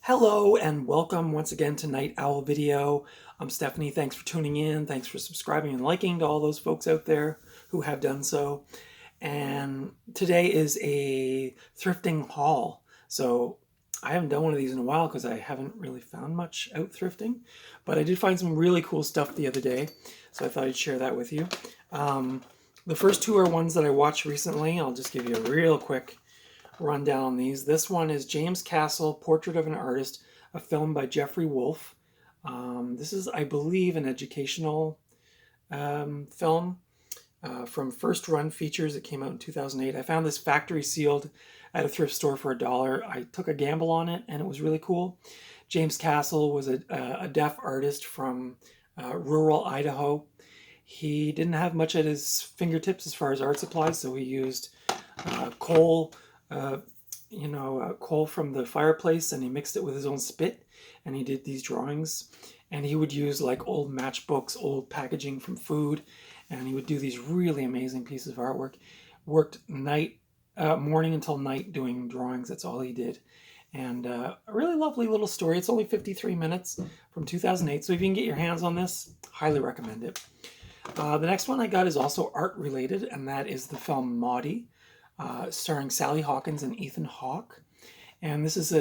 Hello and welcome once again to Night Owl Video. I'm Stephanie. Thanks for tuning in. Thanks for subscribing and liking to all those folks out there who have done so. And today is a thrifting haul. So I haven't done one of these in a while because I haven't really found much out thrifting, but I did find some really cool stuff the other day. So I thought I'd share that with you. The first two are ones that I watched recently. I'll just give you a real quick rundown on these. This one is James Castle, Portrait of an Artist, a film by Jeffrey Wolfe. This is, I believe, an educational film from First Run Features. It came out in 2008. I found this factory sealed at a thrift store for $1. I took a gamble on it, and it was really cool. James Castle was a deaf artist from rural Idaho. He didn't have much at his fingertips as far as art supplies, so he used coal coal from the fireplace, and he mixed it with his own spit, and he did these drawings. And he would use like old matchbooks, old packaging from food, and he would do these really amazing pieces of artwork. Worked morning until night doing drawings. That's all he did. And a really lovely little story. It's only 53 minutes from 2008, so if you can get your hands on this, highly recommend it. The next one I got is also art related, and that is the film Maudie, starring Sally Hawkins and Ethan Hawke. And this is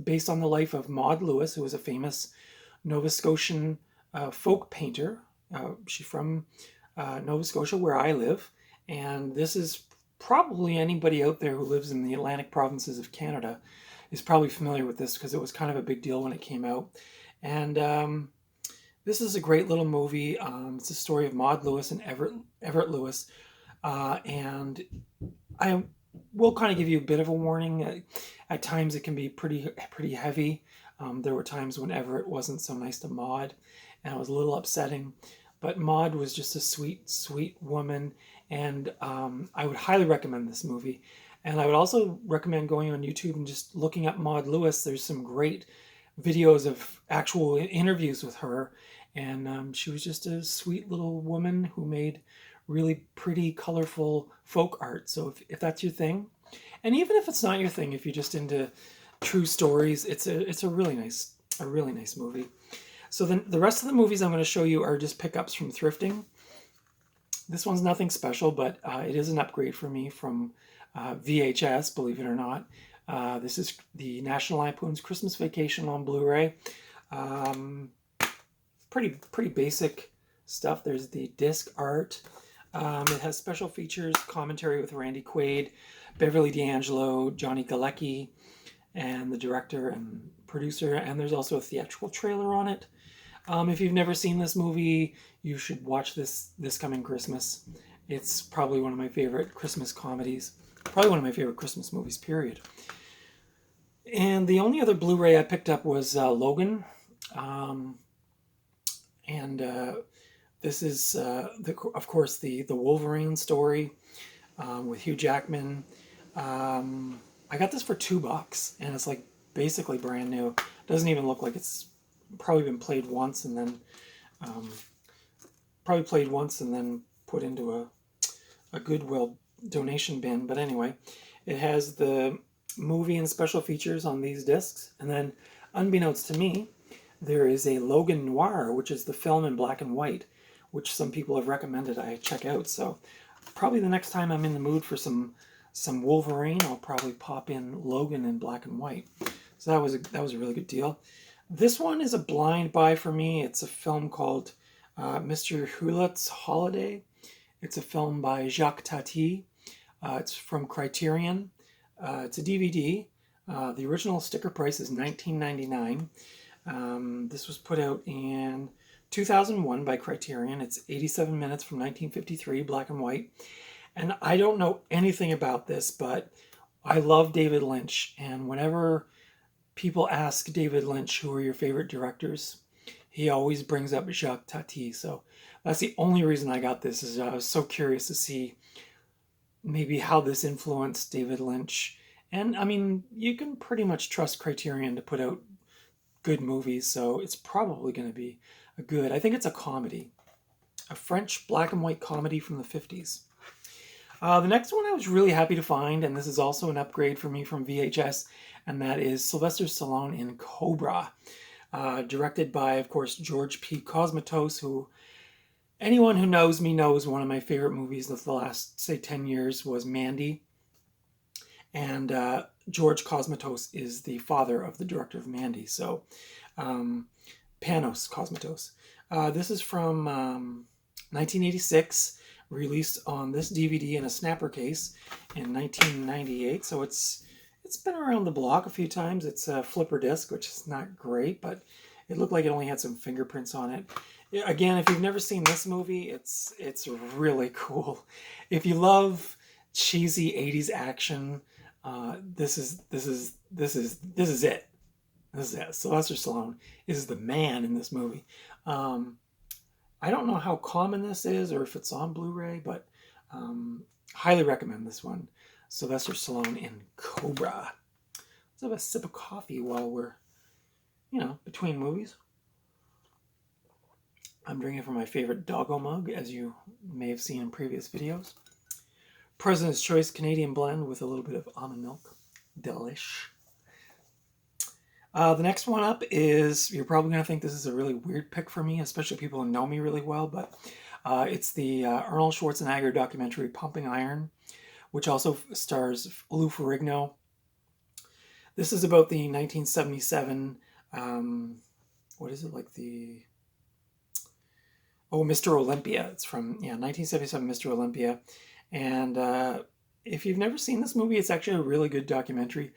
based on the life of Maud Lewis, who was a famous Nova Scotian folk painter. She's from Nova Scotia, where I live. And this is probably anybody out there who lives in the Atlantic provinces of Canada is probably familiar with this because it was kind of a big deal when it came out. And this is a great little movie. It's a story of Maud Lewis and Everett Lewis. And I will kind of give you a bit of a warning. At times it can be pretty heavy. There were times when Everett wasn't so nice to Maud, and it was a little upsetting. But Maud was just a sweet, sweet woman, and I would highly recommend this movie. And I would also recommend going on YouTube and just looking up Maud Lewis. There's some great videos of actual interviews with her, and she was just a sweet little woman who made really pretty, colorful folk art. So if that's your thing, and even if it's not your thing, if you're just into true stories, it's a really nice movie. So then the rest of the movies I'm going to show you are just pickups from thrifting. This one's nothing special, but it is an upgrade for me from VHS, believe it or not. This is the National Lampoon's Christmas Vacation on Blu-ray. Pretty basic stuff. There's the disc art. It has special features, commentary with Randy Quaid, Beverly D'Angelo, Johnny Galecki, and the director and producer. And there's also a theatrical trailer on it. If you've never seen this movie, you should watch this coming Christmas. It's probably one of my favorite Christmas comedies. Probably one of my favorite Christmas movies, period. And the only other Blu-ray I picked up was Logan. This is, of course, the Wolverine story with Hugh Jackman. I got this for $2, and it's like basically brand new. Doesn't even look like it's probably been played once and then put into a Goodwill donation bin. But anyway, it has the movie and special features on these discs, and then unbeknownst to me, there is a Logan Noir, which is the film in black and white, which some people have recommended I check out. So probably the next time I'm in the mood for some Wolverine, I'll probably pop in Logan in black and white. So that was a really good deal. This one is a blind buy for me. It's a film called Mr. Hulot's Holiday. It's a film by Jacques Tati. It's from Criterion. It's a DVD. The original sticker price is $19.99. This was put out in 2001 by Criterion. It's 87 minutes from 1953, black and white. And I don't know anything about this, but I love David Lynch. And whenever people ask David Lynch, who are your favorite directors, he always brings up Jacques Tati. So that's the only reason I got this, is I was so curious to see maybe how this influenced David Lynch. And I mean, you can pretty much trust Criterion to put out good movies, so it's probably going to be I think it's a comedy, a French black and white comedy from the 50s. The next one I was really happy to find, and this is also an upgrade for me from VHS, and that is Sylvester Stallone in Cobra, directed by, of course, George P. Cosmatos, who anyone who knows me knows one of my favorite movies of the last, say, 10 years was Mandy. And George Cosmatos is the father of the director of Mandy. So, Panos Cosmatos. This is from 1986, released on this DVD in a snapper case in 1998. So it's been around the block a few times. It's a flipper disc, which is not great, but it looked like it only had some fingerprints on it. Again, if you've never seen this movie, it's really cool. If you love cheesy 80s action, this is it. This is it. Sylvester Stallone is the man in this movie. I don't know how common this is or if it's on Blu-ray, but highly recommend this one. Sylvester Stallone in Cobra. Let's have a sip of coffee while we're, between movies. I'm drinking from my favorite doggo mug, as you may have seen in previous videos. President's Choice Canadian blend with a little bit of almond milk. Delish. The next one up is, you're probably going to think this is a really weird pick for me, especially people who know me really well, but it's the Arnold Schwarzenegger documentary Pumping Iron, which also stars Lou Ferrigno. This is about the 1977, Mr. Olympia. It's from, 1977 Mr. Olympia. And if you've never seen this movie, it's actually a really good documentary.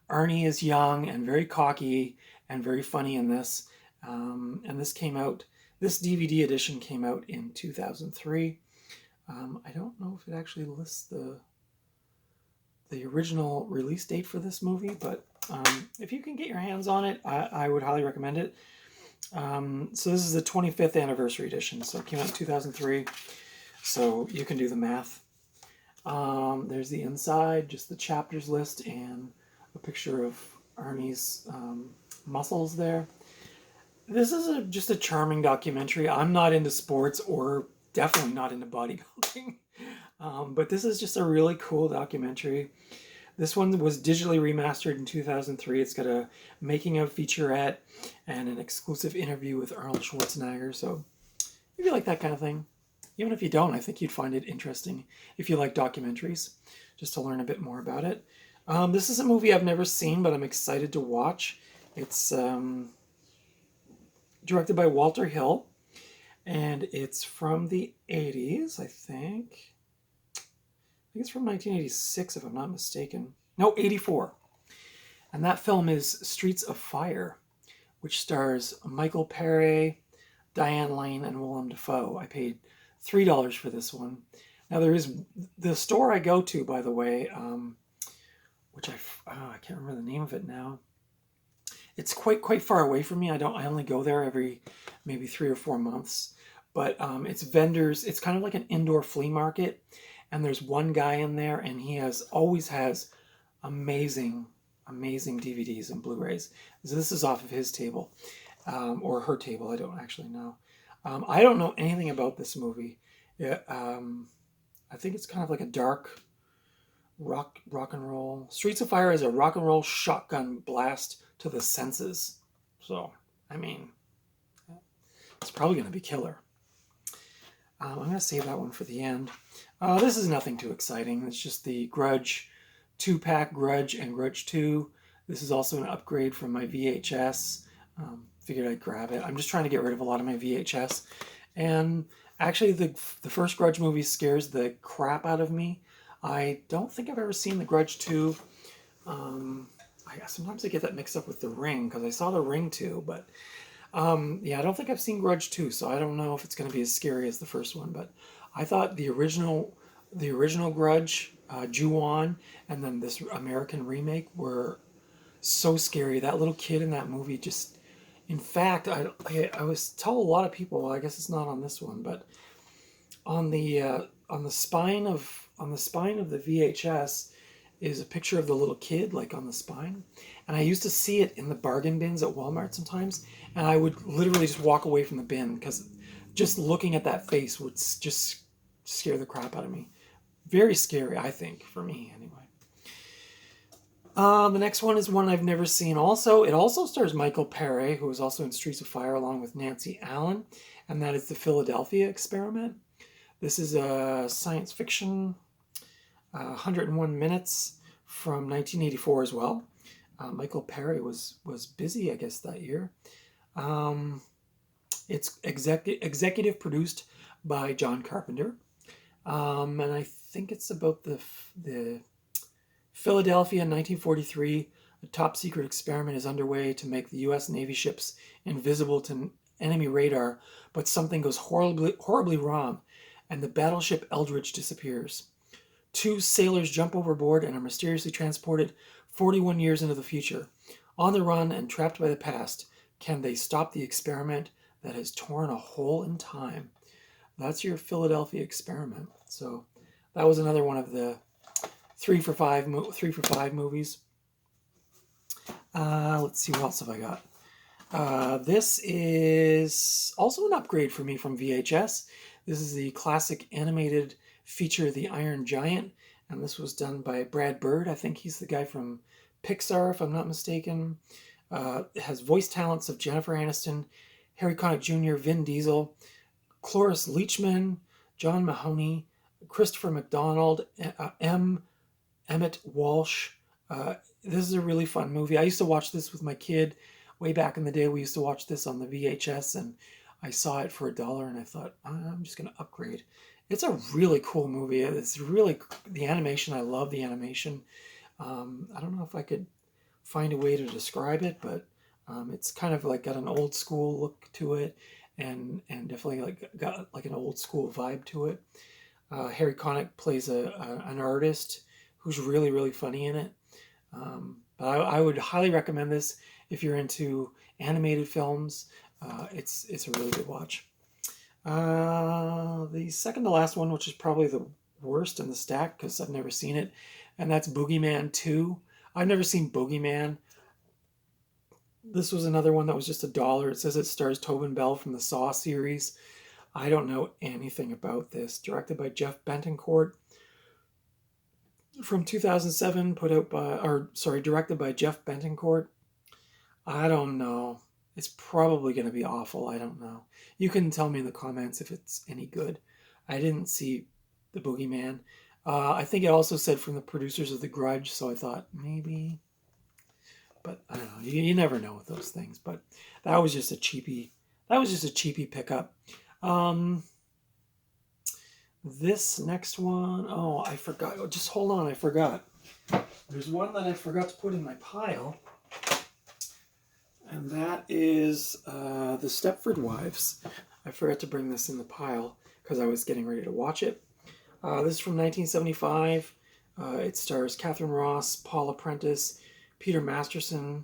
Arnie is young and very cocky and very funny in this. And this DVD edition came out in 2003. I don't know if it actually lists the original release date for this movie, but if you can get your hands on it, I would highly recommend it. So this is the 25th anniversary edition, so it came out in 2003, so you can do the math. There's the inside, just the chapters list, and a picture of Arnie's muscles there. This is just a charming documentary. I'm not into sports, or definitely not into bodybuilding, but this is just a really cool documentary. This one was digitally remastered in 2003. It's got a making of featurette and an exclusive interview with Arnold Schwarzenegger. So if you like that kind of thing, even if you don't, I think you'd find it interesting if you like documentaries, just to learn a bit more about it. This is a movie I've never seen, but I'm excited to watch. It's directed by Walter Hill, and it's from the 80s, I think. I think it's from 1986, if I'm not mistaken. No, 84. And that film is Streets of Fire, which stars Michael Paré, Diane Lane, and Willem Dafoe. I paid $3 for this one. Now, there is the store I go to, by the way, which I can't remember the name of it now. It's quite far away from me. I only go there every maybe 3 or 4 months. But it's vendors. It's kind of like an indoor flea market. And there's one guy in there, and he always has amazing DVDs and Blu-rays. So this is off of his table, or her table. I don't actually know. I don't know anything about this movie. I think it's kind of like a dark rock and roll. Streets of Fire is a rock and roll shotgun blast to the senses. So, I mean, it's probably going to be killer. I'm going to save that one for the end. This is nothing too exciting. It's just the Grudge 2-pack, Grudge and Grudge 2. This is also an upgrade from my VHS. Figured I'd grab it. I'm just trying to get rid of a lot of my VHS. And actually, the first Grudge movie scares the crap out of me. I don't think I've ever seen the Grudge 2. Sometimes I get that mixed up with The Ring, because I saw The Ring 2, but I don't think I've seen Grudge 2, so I don't know if it's going to be as scary as the first one, but I thought the original Grudge, Ju-On, and then this American remake were so scary. That little kid in that movie just, in fact, I was told a lot of people, well, I guess it's not on this one, but on the spine of the VHS is a picture of the little kid, like on the spine. And I used to see it in the bargain bins at Walmart sometimes, and I would literally just walk away from the bin because just looking at that face would just scare the crap out of me. Very scary, I think, for me anyway. The next one is one I've never seen. Also, it also stars Michael Paré, who was also in Streets of Fire, along with Nancy Allen, and that is the Philadelphia Experiment. This is a science fiction, 101 minutes from 1984 as well. Michael Paré was busy, I guess, that year. It's executive produced by John Carpenter, and I think it's about the Philadelphia in 1943. A top secret experiment is underway to make the U.S. Navy ships invisible to enemy radar, but something goes horribly wrong, and the battleship Eldridge disappears. Two sailors jump overboard and are mysteriously transported 41 years into the future. On the run and trapped by the past, can they stop the experiment that has torn a hole in time? That's your Philadelphia Experiment. So that was another one of the 3 for 5 movies. Let's see, what else have I got? This is also an upgrade for me from VHS. This is the classic animated feature, The Iron Giant, and this was done by Brad Bird. I think he's the guy from Pixar, if I'm not mistaken. It has voice talents of Jennifer Aniston, Harry Connick Jr., Vin Diesel, Cloris Leachman, John Mahoney, Christopher McDonald, Emmett Walsh. This is a really fun movie. I used to watch this with my kid way back in the day. We used to watch this on the VHS, and I saw it for $1, and I thought, I'm just going to upgrade. It's a really cool movie. It's really, the animation, I love the animation. I don't know if I could find a way to describe it, but it's kind of like got an old school look to it, and definitely like got like an old school vibe to it. Harry Connick plays an artist who's really, really funny in it. But I would highly recommend this if you're into animated films. It's a really good watch. The second to last one, which is probably the worst in the stack because I've never seen it, and that's Boogeyman 2. I've never seen Boogeyman. This was another one that was just $1. It says it stars Tobin Bell from the Saw series. I don't know anything about this. Directed by Jeff Bentoncourt. From 2007, directed by Jeff Bentoncourt. I don't know. It's probably going to be awful. I don't know. You can tell me in the comments if it's any good. I didn't see The Boogeyman. I think it also said from the producers of The Grudge, so I thought maybe. But I don't know. You never know with those things. But that was just a cheapie. Pickup. This next one, I forgot. Just hold on, I forgot. There's one that I forgot to put in my pile, and that is The Stepford Wives. I forgot to bring this in the pile because I was getting ready to watch it. This is from 1975. It stars Catherine Ross, Paula Prentice, Peter Masterson,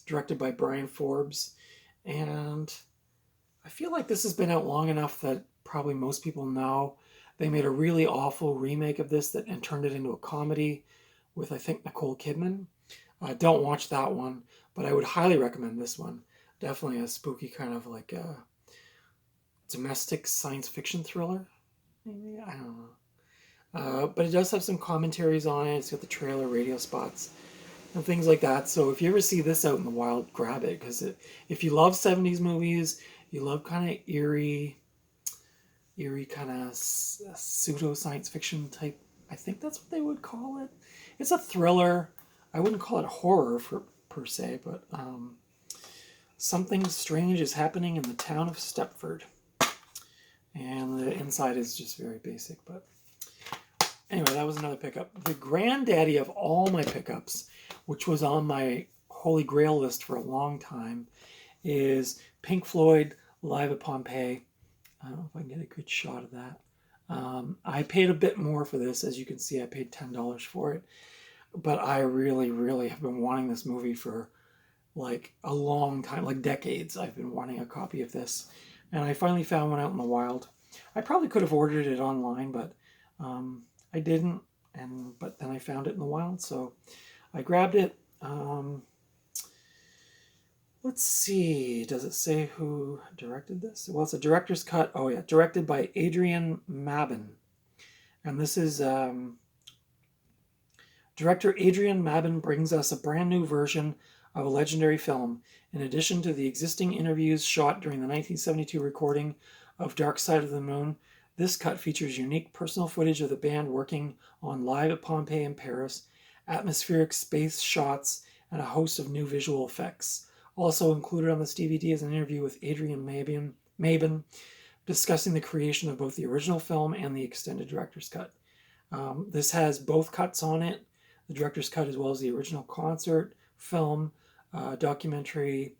directed by Brian Forbes, and I feel like this has been out long enough that probably most people know. They made a really awful remake of this and turned it into a comedy with, I think, Nicole Kidman. Don't watch that one, but I would highly recommend this one. Definitely a spooky kind of like a domestic science fiction thriller. Maybe, I don't know. But it does have some commentaries on it. It's got the trailer, radio spots, and things like that. So if you ever see this out in the wild, grab it. Because if you love 70s movies, you love kind of eerie kind of pseudo science fiction type. I think that's what they would call it. It's a thriller. I wouldn't call it horror per se, but something strange is happening in the town of Stepford. And the inside is just very basic, but anyway, that was another pickup. The granddaddy of all my pickups, which was on my holy grail list for a long time, is Pink Floyd Live at Pompeii. I don't know if I can get a good shot of that. I paid a bit more for this. As you can see, I paid $10 for it. But I really, really have been wanting this movie for like a long time, like decades. I've been wanting a copy of this. And I finally found one out in the wild. I probably could have ordered it online, but I didn't. But then I found it in the wild, so I grabbed it. Let's see. Does it say who directed this? Well, it's a director's cut. Oh yeah, directed by Adrian Mabin. And this is director Adrian Mabin brings us a brand new version of a legendary film. In addition to the existing interviews shot during the 1972 recording of Dark Side of the Moon, this cut features unique personal footage of the band working on Live at Pompeii in Paris, atmospheric space shots, and a host of new visual effects. Also included on this DVD is an interview with Adrian Mabin discussing the creation of both the original film and the extended director's cut. This has both cuts on it, the director's cut as well as the original concert, film, documentary,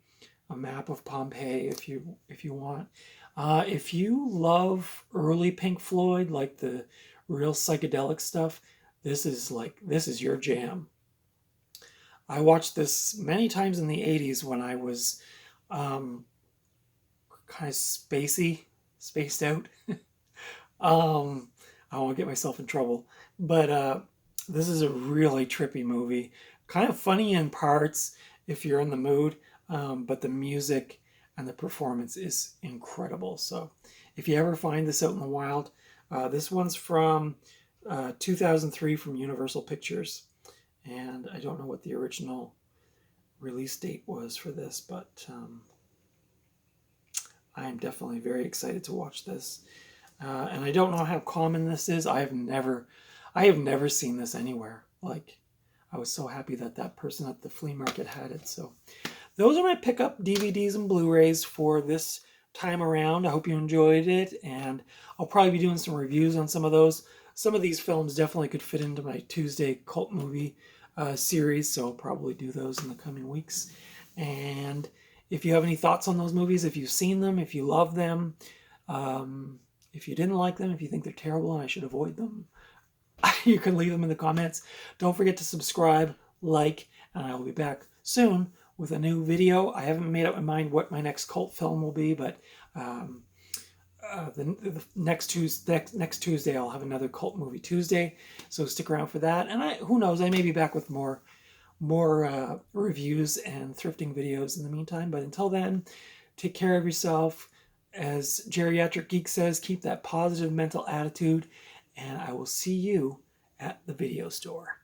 a map of Pompeii if you want. If you love early Pink Floyd, like the real psychedelic stuff, this is your jam. I watched this many times in the 80s when I was kind of spaced out. I won't get myself in trouble, but this is a really trippy movie, kind of funny in parts if you're in the mood, but the music and the performance is incredible. So if you ever find this out in the wild, this one's from 2003 from Universal Pictures, and I don't know what the original release date was for this, but I am definitely very excited to watch this. And I don't know how common this is. I have never seen this anywhere. Like, I was so happy that that person at the flea market had it. So those are my pickup DVDs and Blu-rays for this time around. I hope you enjoyed it, and I'll probably be doing some reviews on some of those. Some of these films definitely could fit into my Tuesday cult movie series, so I'll probably do those in the coming weeks. And if you have any thoughts on those movies, if you've seen them, if you love them, if you didn't like them, if you think they're terrible and I should avoid them, you can leave them in the comments. Don't forget to subscribe, like, and I will be back soon with a new video. I haven't made up my mind what my next cult film will be, but the next Tuesday I'll have another Cult Movie Tuesday, so stick around for that. And who knows, I may be back with more reviews and thrifting videos in the meantime. But until then, take care of yourself. As Geriatric Geek says, keep that positive mental attitude, and I will see you at the video store.